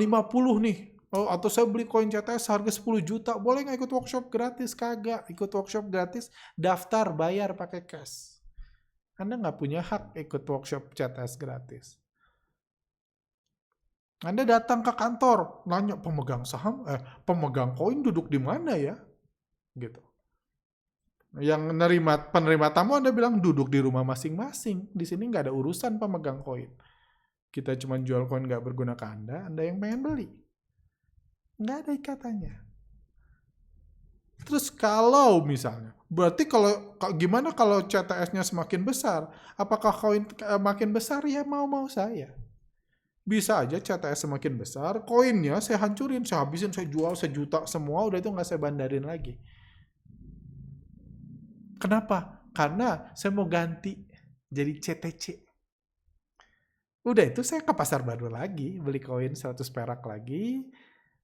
nih. Atau saya beli koin CTS harga 10 juta. Boleh nggak ikut workshop gratis? Kagak. Ikut workshop gratis, daftar, bayar pakai cash. Anda nggak punya hak ikut workshop CTS gratis. Anda datang ke kantor, nanya pemegang saham, pemegang koin duduk di mana ya? Gitu. Yang penerima tamu Anda bilang duduk di rumah masing-masing. Di sini nggak ada urusan pemegang koin. Kita cuma jual koin nggak berguna ke Anda yang pengen beli. Nggak ada ikatannya. Terus kalau misalnya, berarti gimana kalau CTS-nya semakin besar? Apakah koin makin besar? Ya mau-mau saya. Bisa aja CTS semakin besar, koinnya saya hancurin, saya habisin, saya jual sejuta semua, udah itu nggak saya bandarin lagi. Kenapa? Karena saya mau ganti jadi CTC. Udah itu saya ke pasar baru lagi, beli koin 100 perak lagi,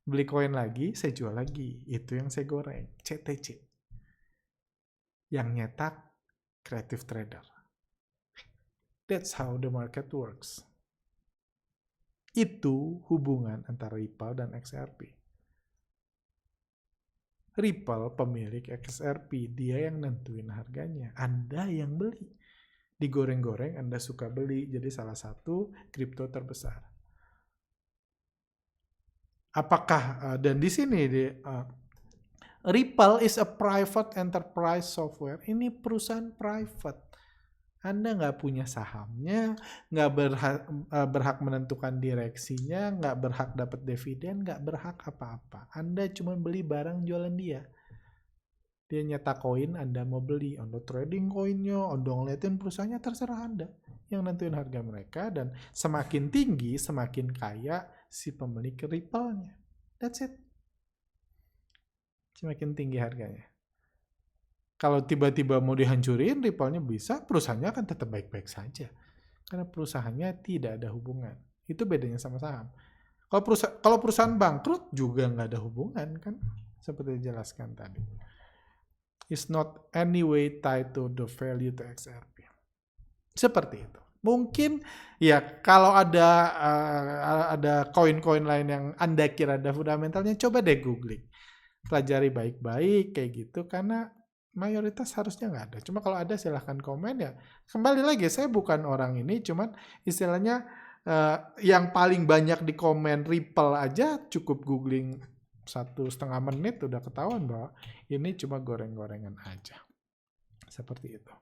beli koin lagi, saya jual lagi. Itu yang saya goreng, CTC. Yang nyetak creative trader. That's how the market works. Itu hubungan antara Ripple dan XRP. Ripple pemilik XRP, dia yang nentuin harganya. Anda yang beli. Digoreng-goreng, Anda suka beli. Jadi salah satu kripto terbesar. Apakah, dan di sini, Ripple is a private enterprise software. Ini perusahaan private. Anda nggak punya sahamnya, nggak berhak menentukan direksinya, nggak berhak dapat dividen, nggak berhak apa-apa. Anda cuma beli barang jualan dia. Dia nyetak koin, Anda mau beli. Anda trading koinnya, Anda ngeliatin perusahaannya, terserah Anda. Yang nentuin harga mereka, dan semakin tinggi, semakin kaya si pemilik Ripple-nya. That's it. Semakin tinggi harganya. Kalau tiba-tiba mau dihancurin, Ripple-nya bisa, perusahaannya akan tetap baik-baik saja. Karena perusahaannya tidak ada hubungan. Itu bedanya sama saham. Kalau perusahaan bangkrut juga nggak ada hubungan kan, seperti dijelaskan tadi. It's not anyway tied to the value to XRP. Seperti itu. Mungkin ya kalau ada koin-koin lain yang Anda kira ada fundamentalnya, coba deh googling. Pelajari baik-baik kayak gitu, karena mayoritas harusnya nggak ada. Cuma kalau ada silahkan komen ya. Kembali lagi, saya bukan orang ini, cuman istilahnya yang paling banyak di komen Ripple aja cukup googling 1,5 menit udah ketahuan bahwa ini cuma goreng-gorengan aja. Seperti itu.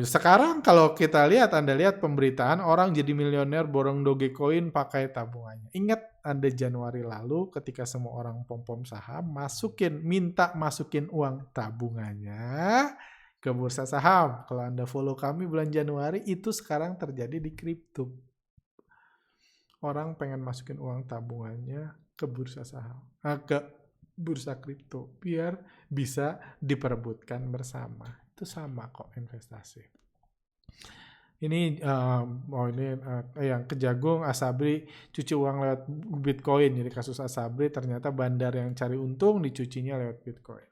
Sekarang kalau kita lihat, Anda lihat pemberitaan orang jadi miliuner borong Dogecoin pakai tabungannya. Ingat Anda Januari lalu ketika semua orang pom-pom saham minta masukin uang tabungannya ke bursa saham. Kalau Anda follow kami bulan Januari, itu sekarang terjadi di kripto. Orang pengen masukin uang tabungannya ke bursa saham, ke bursa kripto biar bisa diperebutkan bersama. Itu sama kok investasi. Ini yang Kejagung, Asabri cuci uang lewat Bitcoin. Jadi kasus Asabri ternyata bandar yang cari untung dicucinya lewat Bitcoin.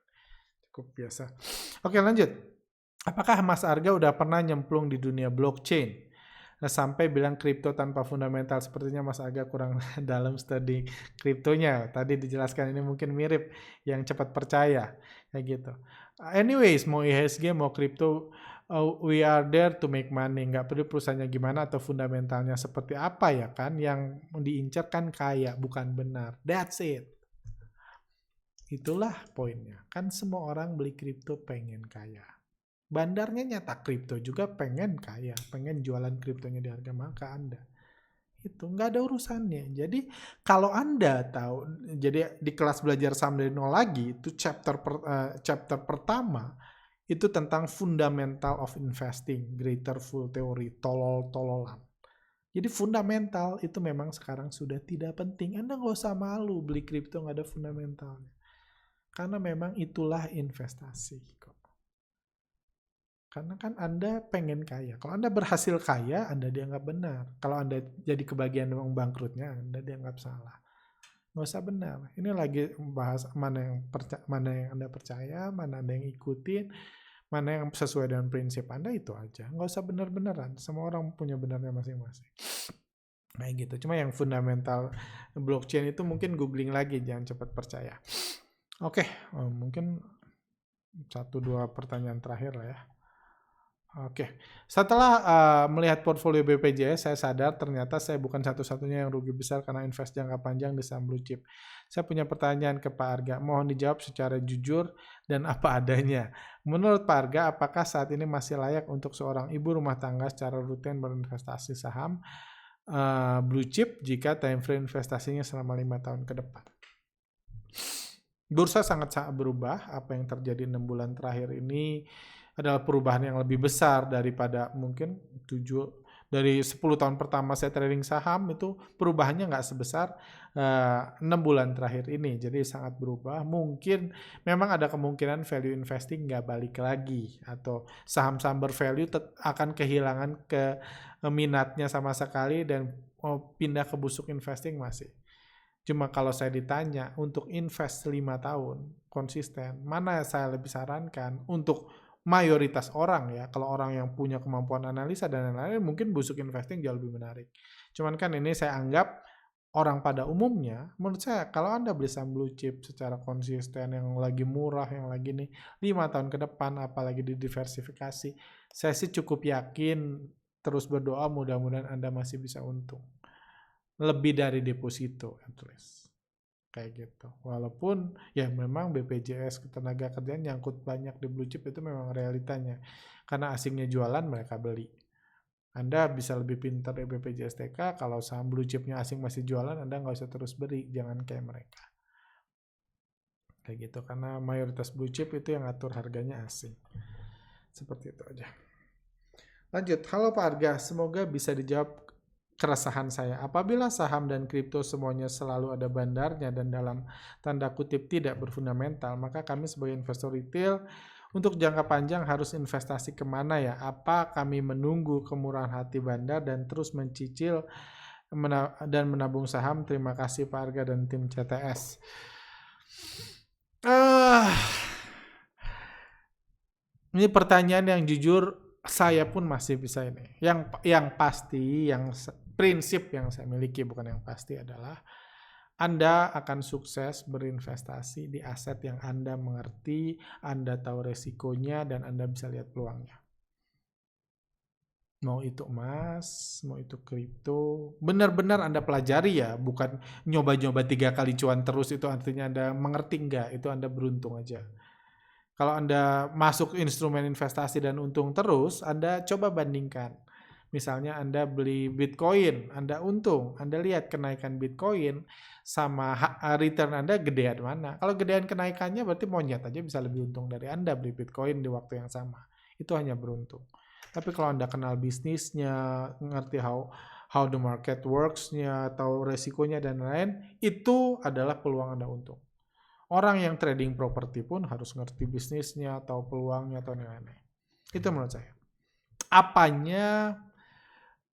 Cukup biasa. Oke, lanjut. Apakah Mas Arga udah pernah nyemplung di dunia blockchain? Nah, sampai bilang kripto tanpa fundamental. Sepertinya Mas Arga kurang dalam studi kriptonya. Tadi dijelaskan ini mungkin mirip yang cepat percaya. Kayak gitu. Anyways, mau IHSG, mau kripto, we are there to make money. Nggak peduli perusahaannya gimana atau fundamentalnya seperti apa ya kan. Yang diincar kan kaya, bukan benar. That's it. Itulah poinnya. Kan semua orang beli kripto pengen kaya. Bandarnya nyata kripto juga pengen kaya, pengen jualan kriptonya di harga mahal ke Anda. Itu nggak ada urusannya. Jadi kalau Anda tahu, jadi di kelas belajar saham dari nol lagi, itu chapter pertama itu tentang fundamental of investing, greater full theory, tolol-tololan. Jadi fundamental itu memang sekarang sudah tidak penting. Anda nggak usah malu beli kripto nggak ada fundamentalnya. Karena memang itulah investasi kok. Karena kan Anda pengen kaya. Kalau Anda berhasil kaya, Anda dianggap benar. Kalau Anda jadi kebagian uang bangkrutnya, Anda dianggap salah. Nggak usah benar. Ini lagi bahas mana yang Anda percaya, mana Anda yang ikutin, mana yang sesuai dengan prinsip Anda, itu aja. Nggak usah benar-benaran. Semua orang punya benarnya masing-masing. Kayak gitu. Cuma yang fundamental blockchain itu mungkin googling lagi, jangan cepat percaya. Oke, mungkin 1-2 pertanyaan terakhir lah ya. Oke, setelah melihat portfolio BPJS, saya sadar ternyata saya bukan satu-satunya yang rugi besar karena invest jangka panjang di saham blue chip. Saya punya pertanyaan ke Pak Arga, mohon dijawab secara jujur dan apa adanya. Menurut Pak Arga, apakah saat ini masih layak untuk seorang ibu rumah tangga secara rutin berinvestasi saham blue chip jika time frame investasinya selama 5 tahun ke depan? Bursa sangat berubah. Apa yang terjadi 6 bulan terakhir ini adalah perubahan yang lebih besar daripada mungkin 10 tahun pertama saya trading saham, itu perubahannya nggak sebesar 6 bulan terakhir ini. Jadi sangat berubah. Mungkin memang ada kemungkinan value investing nggak balik lagi, atau saham-saham bervalue akan kehilangan minatnya sama sekali dan pindah ke busuk investing masih. Cuma kalau saya ditanya untuk invest 5 tahun konsisten, mana saya lebih sarankan untuk mayoritas orang ya. Kalau orang yang punya kemampuan analisa dan lain-lain, mungkin busuk investing jauh lebih menarik. Cuman kan ini saya anggap orang pada umumnya, menurut saya kalau Anda beli saham blue chip secara konsisten yang lagi murah, yang lagi nih 5 tahun ke depan, apalagi didiversifikasi, saya sih cukup yakin, terus berdoa mudah-mudahan Anda masih bisa untung. Lebih dari deposito at least. Kayak gitu. Walaupun ya memang BPJS ketenaga kerjaan nyangkut banyak di blue chip, itu memang realitanya. Karena asingnya jualan, mereka beli. Anda bisa lebih pintar dari BPJS TK, kalau saham blue chipnya asing masih jualan, Anda nggak usah terus beli, jangan kayak mereka. Kayak gitu, karena mayoritas blue chip itu yang atur harganya asing. Seperti itu aja. Lanjut, halo Pak Arga, semoga bisa dijawab keresahan saya. Apabila saham dan kripto semuanya selalu ada bandarnya dan dalam tanda kutip tidak berfundamental, maka kami sebagai investor retail untuk jangka panjang harus investasi kemana ya? Apa kami menunggu kemurahan hati bandar dan terus mencicil dan menabung saham? Terima kasih Pak Arga dan tim CTS. Ini pertanyaan yang jujur saya pun masih bisa ini. Yang pasti, yang prinsip yang saya miliki, bukan yang pasti, adalah Anda akan sukses berinvestasi di aset yang Anda mengerti, Anda tahu resikonya, dan Anda bisa lihat peluangnya. Mau itu emas, mau itu kripto, benar-benar Anda pelajari ya, bukan nyoba-nyoba 3 kali cuan terus, itu artinya Anda mengerti, enggak, itu Anda beruntung aja. Kalau Anda masuk instrumen investasi dan untung terus, Anda coba bandingkan. Misalnya Anda beli Bitcoin, Anda untung, Anda lihat kenaikan Bitcoin sama return Anda gedean mana. Kalau gedean kenaikannya berarti monyet aja bisa lebih untung dari Anda beli Bitcoin di waktu yang sama. Itu hanya beruntung. Tapi kalau Anda kenal bisnisnya, ngerti how the market works-nya, tahu resikonya dan lain, itu adalah peluang Anda untung. Orang yang trading properti pun harus ngerti bisnisnya, tahu peluangnya, atau lain-lain. Itu menurut saya.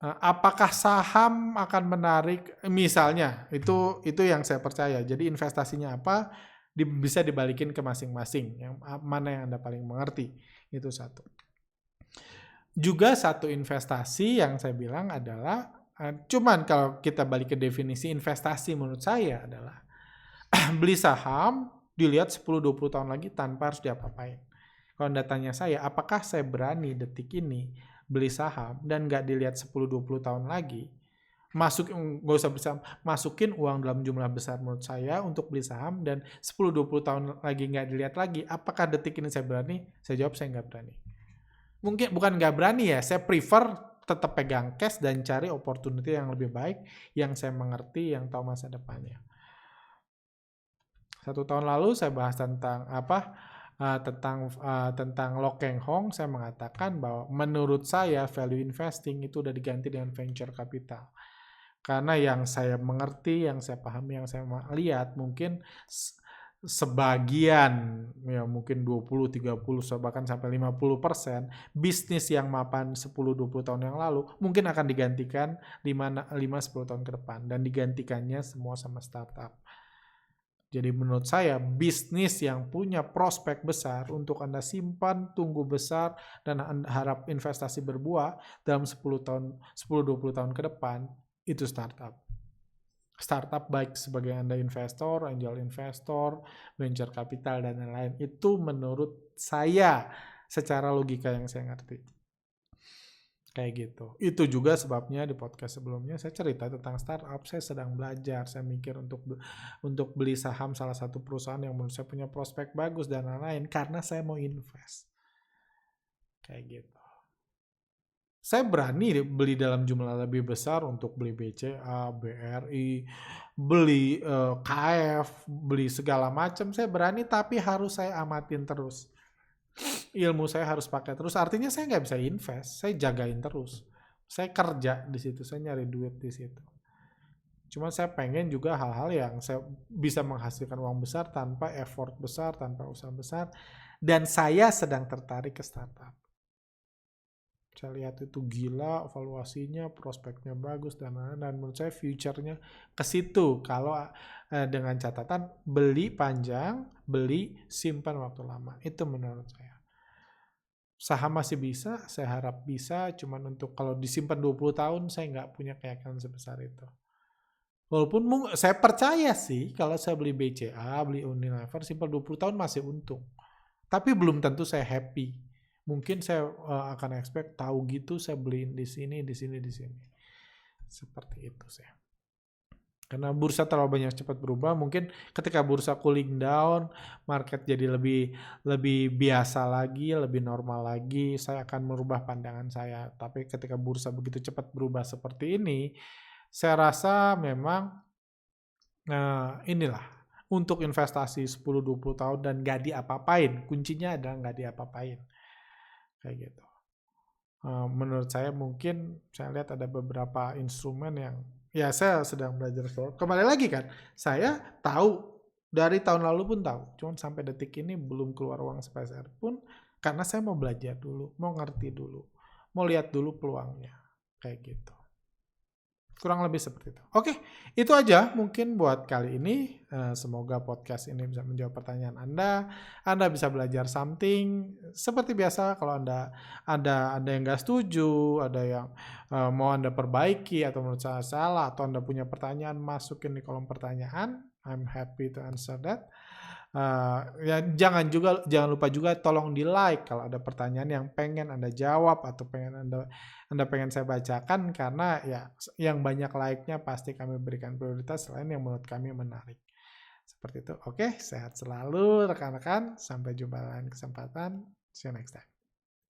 Apakah saham akan menarik? Misalnya, itu yang saya percaya. Jadi investasinya apa, bisa dibalikin ke masing-masing. Yang mana yang Anda paling mengerti. Itu satu. Juga satu investasi yang saya bilang adalah, cuman kalau kita balik ke definisi investasi menurut saya adalah beli saham, dilihat 10-20 tahun lagi tanpa harus diapa-apain. Kalau Anda tanya saya, apakah saya berani detik ini beli saham dan nggak dilihat 10-20 tahun lagi, nggak usah beli saham, masukin uang dalam jumlah besar menurut saya untuk beli saham dan 10-20 tahun lagi nggak dilihat lagi, apakah detik ini saya berani? Saya jawab saya nggak berani. Mungkin bukan nggak berani ya, saya prefer tetap pegang cash dan cari opportunity yang lebih baik, yang saya mengerti, yang tahu masa depannya. 1 tahun lalu saya bahas tentang tentang Lo Keng Hong. Saya mengatakan bahwa menurut saya value investing itu udah diganti dengan venture capital. Karena yang saya mengerti, yang saya pahami, yang saya lihat mungkin sebagian, ya mungkin 20, 30, bahkan sampai 50% bisnis yang mapan 10-20 tahun yang lalu mungkin akan digantikan 5-10 tahun ke depan, dan digantikannya semua sama startup. Jadi menurut saya bisnis yang punya prospek besar untuk Anda simpan, tunggu besar, dan Anda harap investasi berbuah dalam 10-20 tahun ke depan, itu startup. Startup baik sebagai Anda investor, angel investor, venture capital, dan lain-lain. Itu menurut saya secara logika yang saya ngerti. Kayak gitu. Itu juga sebabnya di podcast sebelumnya saya cerita tentang startup. Saya sedang belajar, saya mikir untuk beli saham salah satu perusahaan yang menurut saya punya prospek bagus dan lain-lain karena saya mau invest. Kayak gitu. Saya berani beli dalam jumlah lebih besar untuk beli BCA, BRI, beli KF, beli segala macam. Saya berani, tapi harus saya amatin terus. Ilmu saya harus pakai terus. Artinya saya nggak bisa invest, saya jagain terus. Saya kerja di situ, saya nyari duit di situ. Cuma saya pengen juga hal-hal yang saya bisa menghasilkan uang besar tanpa effort besar, tanpa usaha besar. Dan saya sedang tertarik ke startup. Saya lihat itu gila, valuasinya, prospeknya bagus, dan menurut saya future-nya ke situ. Kalau dengan catatan beli panjang, beli simpan waktu lama. Itu menurut saya. Saham masih bisa, saya harap bisa, cuman untuk kalau disimpan 20 tahun, saya nggak punya keyakinan sebesar itu. Walaupun saya percaya sih, kalau saya beli BCA, beli Unilever, simpan 20 tahun masih untung. Tapi belum tentu saya happy. Mungkin saya akan expect tahu gitu saya beliin di sini, di sini, di sini. Seperti itu sih. Karena bursa terlalu banyak cepat berubah, mungkin ketika bursa cooling down, market jadi lebih biasa lagi, lebih normal lagi, saya akan merubah pandangan saya. Tapi ketika bursa begitu cepat berubah seperti ini, saya rasa memang inilah untuk investasi 10-20 tahun dan gak diapa-apain. Kuncinya adalah gak diapa-apain. Kayak gitu. Menurut saya mungkin saya lihat ada beberapa instrumen yang ya saya sedang belajar. Kembali lagi kan, saya tahu dari tahun lalu pun tahu, cuman sampai detik ini belum keluar uang sepeser pun karena saya mau belajar dulu, mau ngerti dulu, mau lihat dulu peluangnya, kayak gitu. Kurang lebih seperti itu. Oke, itu aja mungkin buat kali ini. Semoga podcast ini bisa menjawab pertanyaan Anda. Anda bisa belajar something. Seperti biasa, kalau Anda ada yang nggak setuju, ada yang mau Anda perbaiki atau menurut saya salah, atau Anda punya pertanyaan, masukin di kolom pertanyaan. I'm happy to answer that. Ya jangan lupa juga tolong di like kalau ada pertanyaan yang pengen Anda jawab atau pengen Anda pengen saya bacakan, karena ya yang banyak like-nya pasti kami berikan prioritas selain yang menurut kami menarik. Seperti itu. Oke, sehat selalu rekan-rekan. Sampai jumpa lain kesempatan. See you next time.